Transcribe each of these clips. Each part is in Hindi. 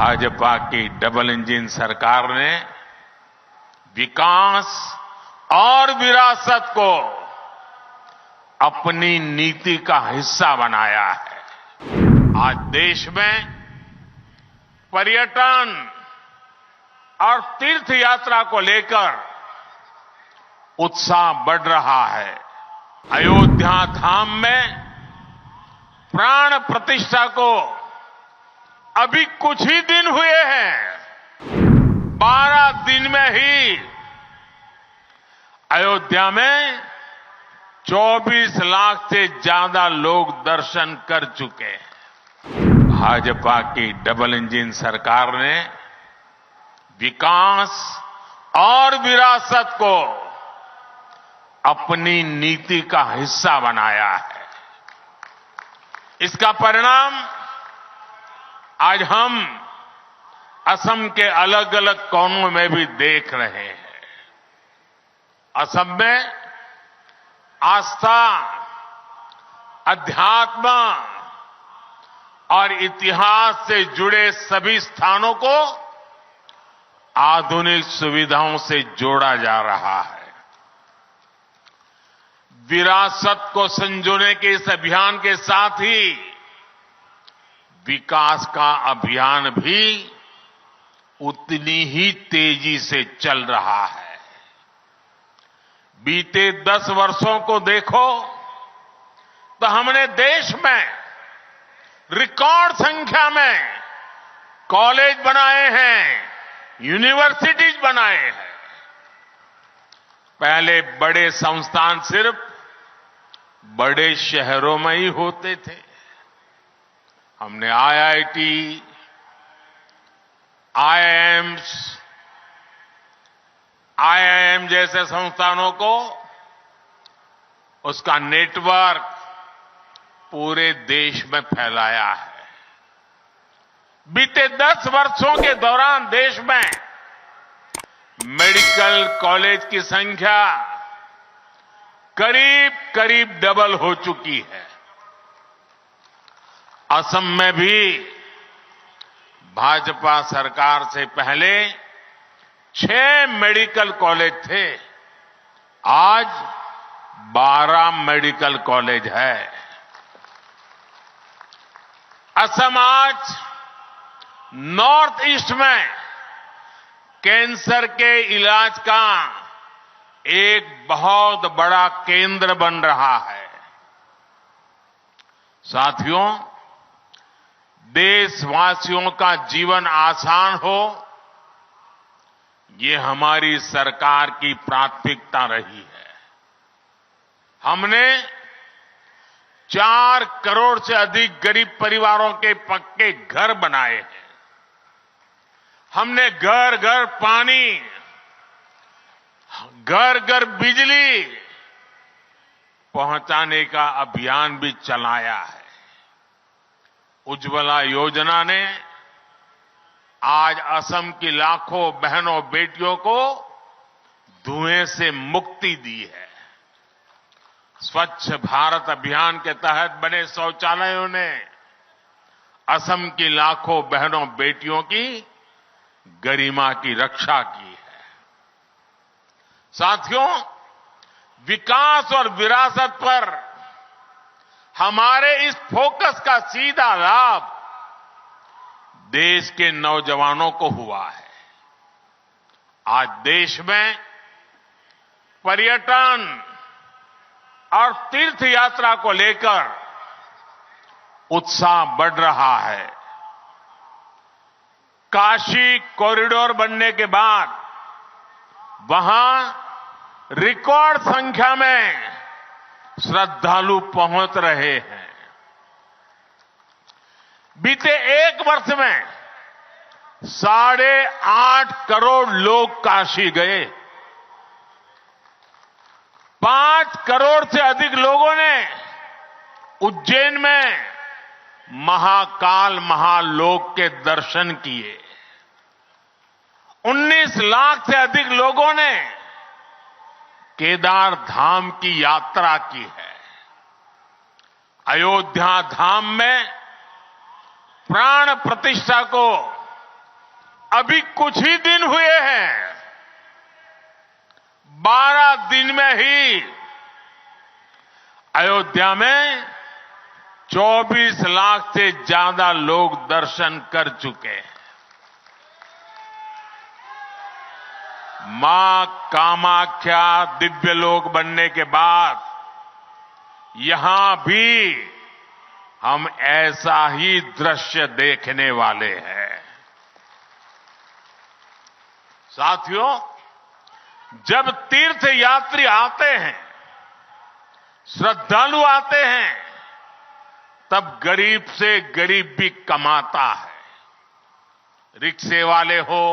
भाजपा की डबल इंजन सरकार ने विकास और विरासत को अपनी नीति का हिस्सा बनाया है। आज देश में पर्यटन और तीर्थ यात्रा को लेकर उत्साह बढ़ रहा है। अयोध्या धाम में प्राण प्रतिष्ठा को अभी कुछ ही दिन हुए हैं। 12 दिन में ही अयोध्या में 24 लाख से ज्यादा लोग दर्शन कर चुके हैं। भाजपा की डबल इंजन सरकार ने विकास और विरासत को अपनी नीति का हिस्सा बनाया है। इसका परिणाम आज हम असम के अलग अलग कोनों में भी देख रहे हैं। असम में आस्था, अध्यात्म और इतिहास से जुड़े सभी स्थानों को आधुनिक सुविधाओं से जोड़ा जा रहा है। विरासत को संजोने के इस अभियान के साथ ही विकास का अभियान भी उतनी ही तेजी से चल रहा है। बीते 10 वर्षों को देखो तो हमने देश में रिकॉर्ड संख्या में कॉलेज बनाए हैं, यूनिवर्सिटीज बनाए हैं। पहले बड़े संस्थान सिर्फ बड़े शहरों में ही होते थे। हमने आईआईटी, आईआईएम जैसे संस्थानों को उसका नेटवर्क पूरे देश में फैलाया है। बीते 10 वर्षों के दौरान देश में मेडिकल कॉलेज की संख्या करीब करीब डबल हो चुकी है। असम में भी भाजपा सरकार से पहले 6 मेडिकल कॉलेज थे, आज 12 मेडिकल कॉलेज है। असम आज नॉर्थ ईस्ट में कैंसर के इलाज का एक बहुत बड़ा केंद्र बन रहा है। साथियों, देशवासियों का जीवन आसान हो, ये हमारी सरकार की प्राथमिकता रही है। हमने 4 करोड़ से अधिक गरीब परिवारों के पक्के घर बनाए हैं। हमने घर घर पानी, घर घर बिजली पहुंचाने का अभियान भी चलाया है। उज्ज्वला योजना ने आज असम की लाखों बहनों बेटियों को धुएं से मुक्ति दी है। स्वच्छ भारत अभियान के तहत बने शौचालयों ने असम की लाखों बहनों बेटियों की गरिमा की रक्षा की है। साथियों, विकास और विरासत पर हमारे इस फोकस का सीधा लाभ देश के नौजवानों को हुआ है। आज देश में पर्यटन और तीर्थ यात्रा को लेकर उत्साह बढ़ रहा है। काशी कॉरिडोर बनने के बाद वहां रिकॉर्ड संख्या में श्रद्धालु पहुंच रहे हैं। बीते 1 वर्ष में 8.5 करोड़ लोग काशी गए। 5 करोड़ से अधिक लोगों ने उज्जैन में महाकाल महालोक के दर्शन किए। 19 लाख से अधिक लोगों ने केदार धाम की यात्रा की है। अयोध्या धाम में प्राण प्रतिष्ठा को अभी कुछ ही दिन हुए हैं, 12 दिन में ही अयोध्या में 24 लाख से ज्यादा लोग दर्शन कर चुके हैं। मां कामाख्या दिव्यलोक बनने के बाद यहां भी हम ऐसा ही दृश्य देखने वाले हैं। साथियों, जब तीर्थ यात्री आते हैं, श्रद्धालु आते हैं, तब गरीब से गरीब भी कमाता है। रिक्शे वाले हो,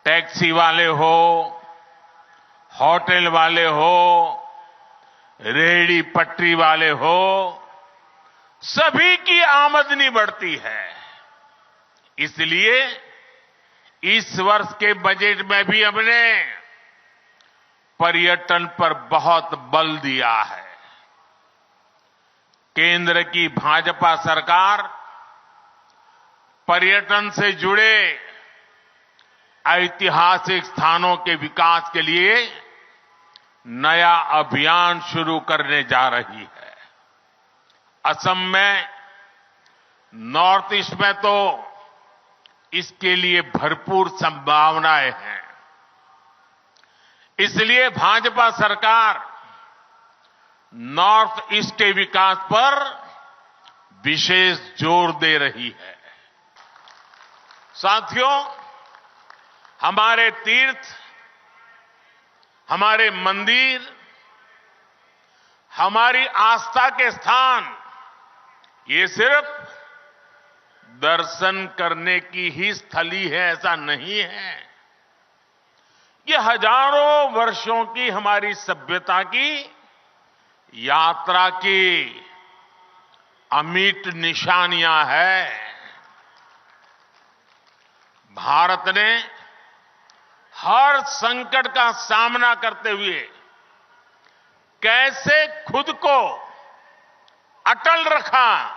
टैक्सी वाले हो, होटल वाले हो, रेहड़ी पटरी वाले हो, सभी की आमदनी बढ़ती है। इसलिए इस वर्ष के बजट में भी हमने पर्यटन पर बहुत बल दिया है। केंद्र की भाजपा सरकार पर्यटन से जुड़े ऐतिहासिक स्थानों के विकास के लिए नया अभियान शुरू करने जा रही है। असम में, नॉर्थ ईस्ट में तो इसके लिए भरपूर संभावनाएं हैं। इसलिए भाजपा सरकार नॉर्थ ईस्ट के विकास पर विशेष जोर दे रही है। साथियों, हमारे तीर्थ, हमारे मंदिर, हमारी आस्था के स्थान, ये सिर्फ दर्शन करने की ही स्थली है, ऐसा नहीं है। ये हजारों वर्षों की हमारी सभ्यता की यात्रा की अमिट निशानियां हैं। भारत ने हर संकट का सामना करते हुए कैसे खुद को अटल रखा,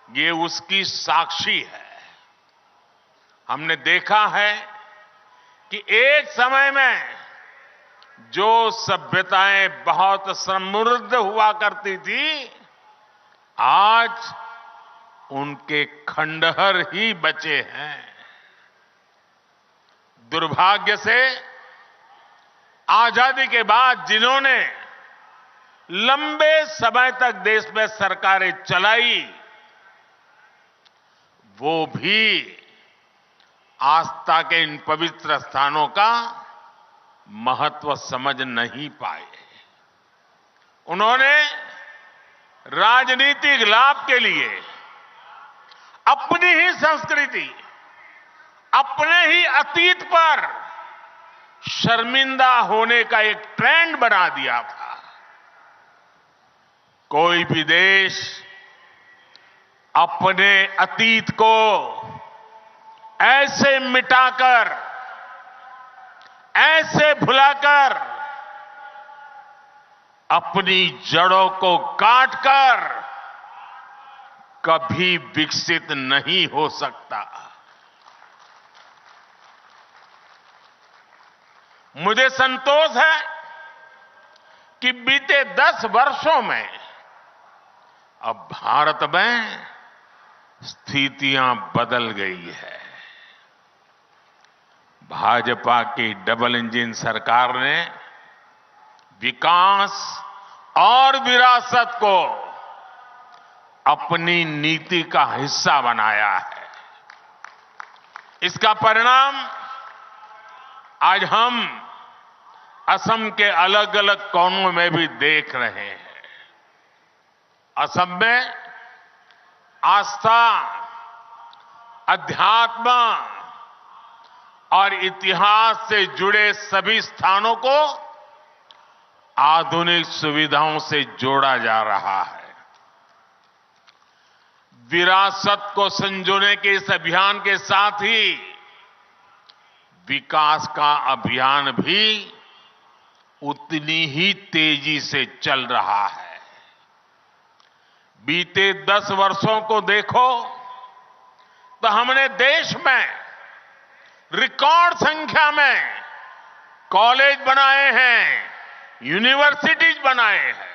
ये उसकी साक्षी है। हमने देखा है कि एक समय में जो सभ्यताएं बहुत समृद्ध हुआ करती थी, आज उनके खंडहर ही बचे हैं। दुर्भाग्य से आजादी के बाद जिन्होंने लंबे समय तक देश में सरकारें चलाई, वो भी आस्था के इन पवित्र स्थानों का महत्व समझ नहीं पाए। उन्होंने राजनीतिक लाभ के लिए अपनी ही संस्कृति, अपने ही अतीत पर शर्मिंदा होने का एक ट्रेंड बना दिया था। कोई भी देश अपने अतीत को ऐसे मिटाकर, ऐसे भुलाकर, अपनी जड़ों को काटकर कभी विकसित नहीं हो सकता। मुझे संतोष है कि बीते 10 वर्षों में अब भारत में स्थितियां बदल गई है। भाजपा की डबल इंजन सरकार ने विकास और विरासत को अपनी नीति का हिस्सा बनाया है। इसका परिणाम आज हम असम के अलग अलग कोनों में भी देख रहे हैं। असम में आस्था, अध्यात्म और इतिहास से जुड़े सभी स्थानों को आधुनिक सुविधाओं से जोड़ा जा रहा है। विरासत को संजोने के इस अभियान के साथ ही विकास का अभियान भी उतनी ही तेजी से चल रहा है। बीते 10 वर्षों को देखो तो हमने देश में रिकॉर्ड संख्या में कॉलेज बनाए हैं, यूनिवर्सिटीज बनाए हैं।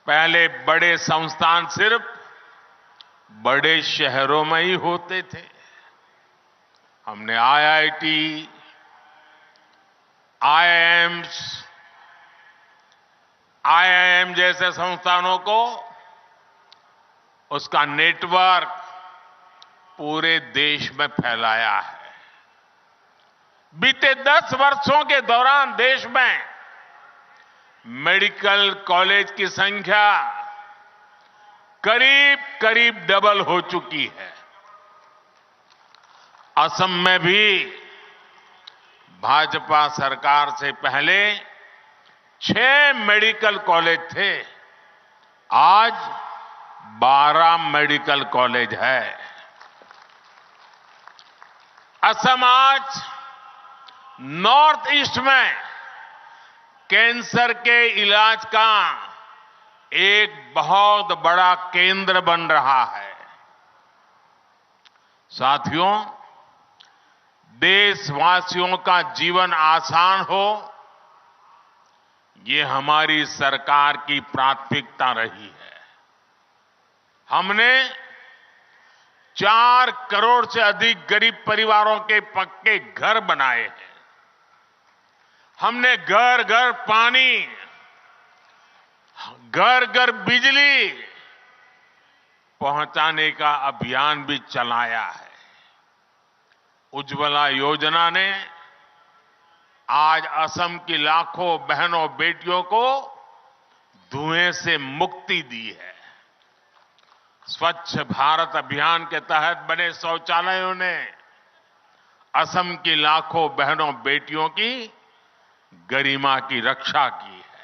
पहले बड़े संस्थान सिर्फ बड़े शहरों में ही होते थे। हमने आईआईटी, आईआईएम जैसे संस्थानों को उसका नेटवर्क पूरे देश में फैलाया है। बीते 10 वर्षों के दौरान देश में मेडिकल कॉलेज की संख्या करीब करीब डबल हो चुकी है। असम में भी भाजपा सरकार से पहले 6 मेडिकल कॉलेज थे, आज 12 मेडिकल कॉलेज है। असम आज नॉर्थ ईस्ट में कैंसर के इलाज का एक बहुत बड़ा केंद्र बन रहा है। साथियों, देशवासियों का जीवन आसान हो, ये हमारी सरकार की प्राथमिकता रही है। हमने 4 करोड़ से अधिक गरीब परिवारों के पक्के घर बनाए हैं। हमने घर घर पानी, घर घर बिजली पहुंचाने का अभियान भी चलाया है। उज्ज्वला योजना ने आज असम की लाखों बहनों बेटियों को धुएं से मुक्ति दी है। स्वच्छ भारत अभियान के तहत बने शौचालयों ने असम की लाखों बहनों बेटियों की गरिमा की रक्षा की है।